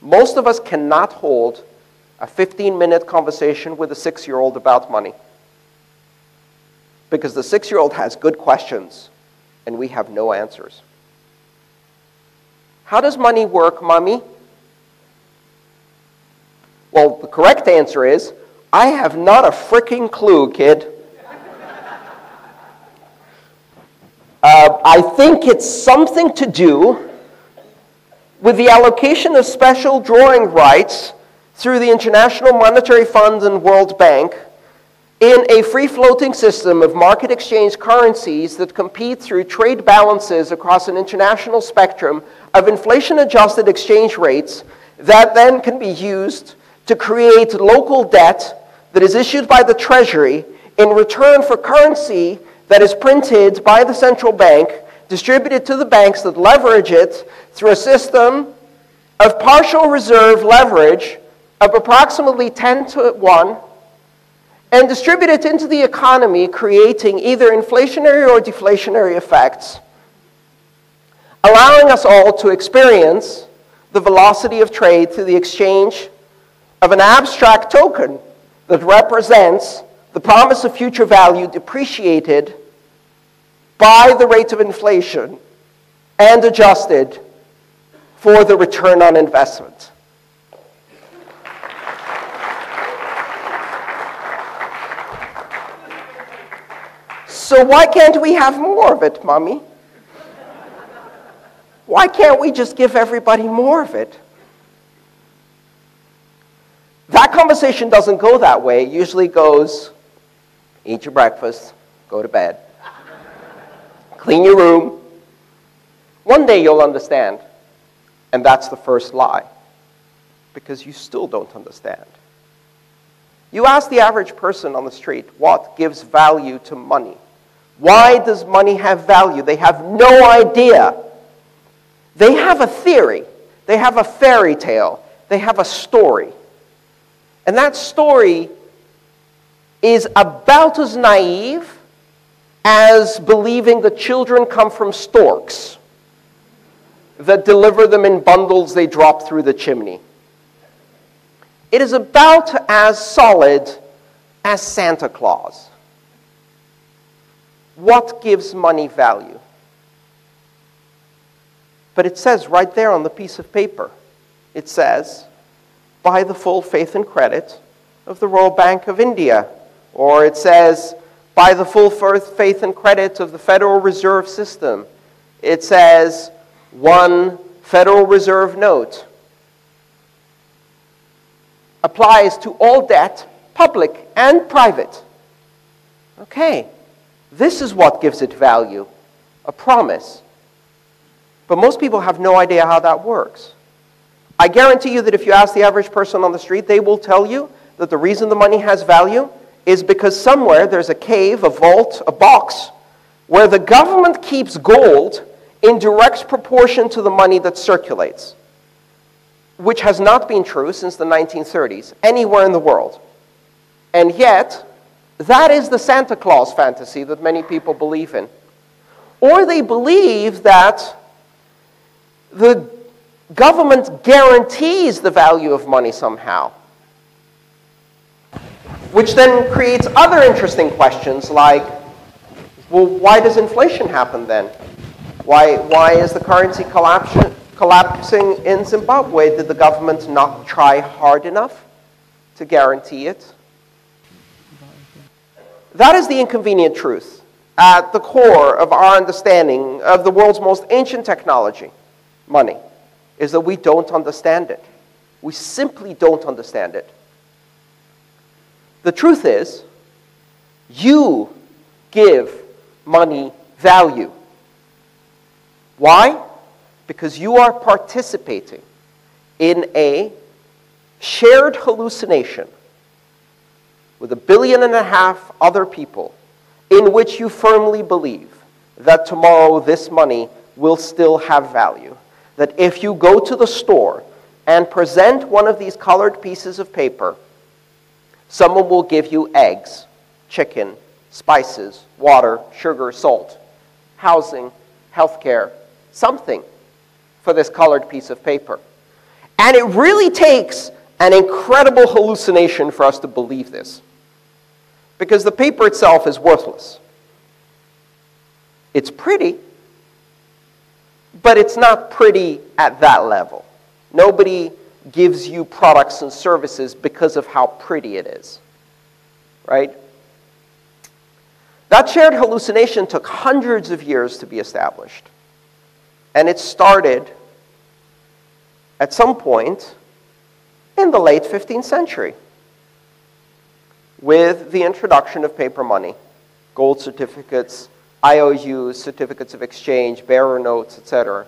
Most of us cannot hold a 15-minute conversation with a 6-year-old about money because the 6-year-old has good questions and we have no answers. How does money work, Mommy? Well, the correct answer is, I have not a freaking clue, kid. I think it's something to do with the allocation of special drawing rights through the International Monetary Fund and World Bank in a free-floating system of market exchange currencies that compete through trade balances across an international spectrum of inflation-adjusted exchange rates that then can be used to create local debt that is issued by the Treasury in return for currency that is printed by the central bank, distributed to the banks that leverage it through a system of partial reserve leverage of approximately 10 to 1, and distribute it into the economy, creating either inflationary or deflationary effects, allowing us all to experience the velocity of trade through the exchange of an abstract token that represents the promise of future value depreciated by the rate of inflation and adjusted for the return on investment. So why can't we have more of it, Mommy? Why can't we just give everybody more of it? That conversation doesn't go that way. It usually goes, eat your breakfast, go to bed, clean your room. One day you'll understand. And that's the first lie, because you still don't understand. You ask the average person on the street, what gives value to money? Why does money have value? They have no idea. They have a theory. They have a fairy tale. They have a story. And that story is about as naive as believing that children come from storks that deliver them in bundles they drop through the chimney. It is about as solid as Santa Claus. What gives money value? But it says right there on the piece of paper, it says, by the full faith and credit of the Royal Bank of India. Or it says, by the full faith and credit of the Federal Reserve System. It says, one Federal Reserve note. Applies to all debt, public and private. Okay, this is what gives it value, a promise. But most people have no idea how that works. I guarantee you that if you ask the average person on the street, they will tell you that the reason the money has value is because somewhere there's a cave, a vault, a box, where the government keeps gold in direct proportion to the money that circulates, which has not been true since the 1930s, anywhere in the world. And yet, that is the Santa Claus fantasy that many people believe in. Or they believe that the government guarantees the value of money somehow, which then creates other interesting questions like, well, why does inflation happen then? Why is the currency collapsing in Zimbabwe? Did the government not try hard enough to guarantee it? That is the inconvenient truth at the core of our understanding of the world's most ancient technology, money, is that we don't understand it. We simply don't understand it. The truth is, you give money value. Why? Because you are participating in a shared hallucination with 1.5 billion other people in which you firmly believe that tomorrow this money will still have value. That if you go to the store and present one of these colored pieces of paper, someone will give you eggs, chicken, spices, water, sugar, salt, housing, healthcare, something for this colored piece of paper. And it really takes an incredible hallucination for us to believe this, because the paper itself is worthless. It's pretty, but it's not pretty at that level. Nobody gives you products and services because of how pretty it is, right? That shared hallucination took hundreds of years to be established. And it started at some point in the late 15th century with the introduction of paper money, gold certificates, IOUs, certificates of exchange, bearer notes, etc.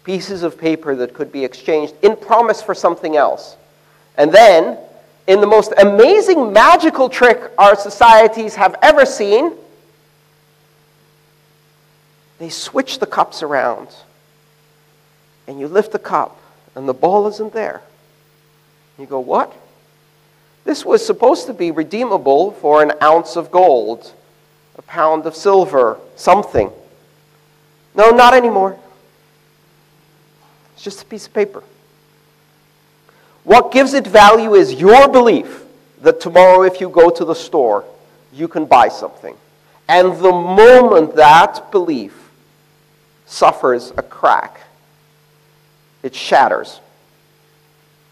Pieces of paper that could be exchanged in promise for something else. And then, in the most amazing magical trick our societies have ever seen, they switch the cups around. And you lift the cup, and the ball isn't there. You go, what? This was supposed to be redeemable for an ounce of gold, a pound of silver, something. No, not anymore. It's just a piece of paper. What gives it value is your belief that tomorrow if you go to the store, you can buy something. And the moment that belief suffers a crack, it shatters.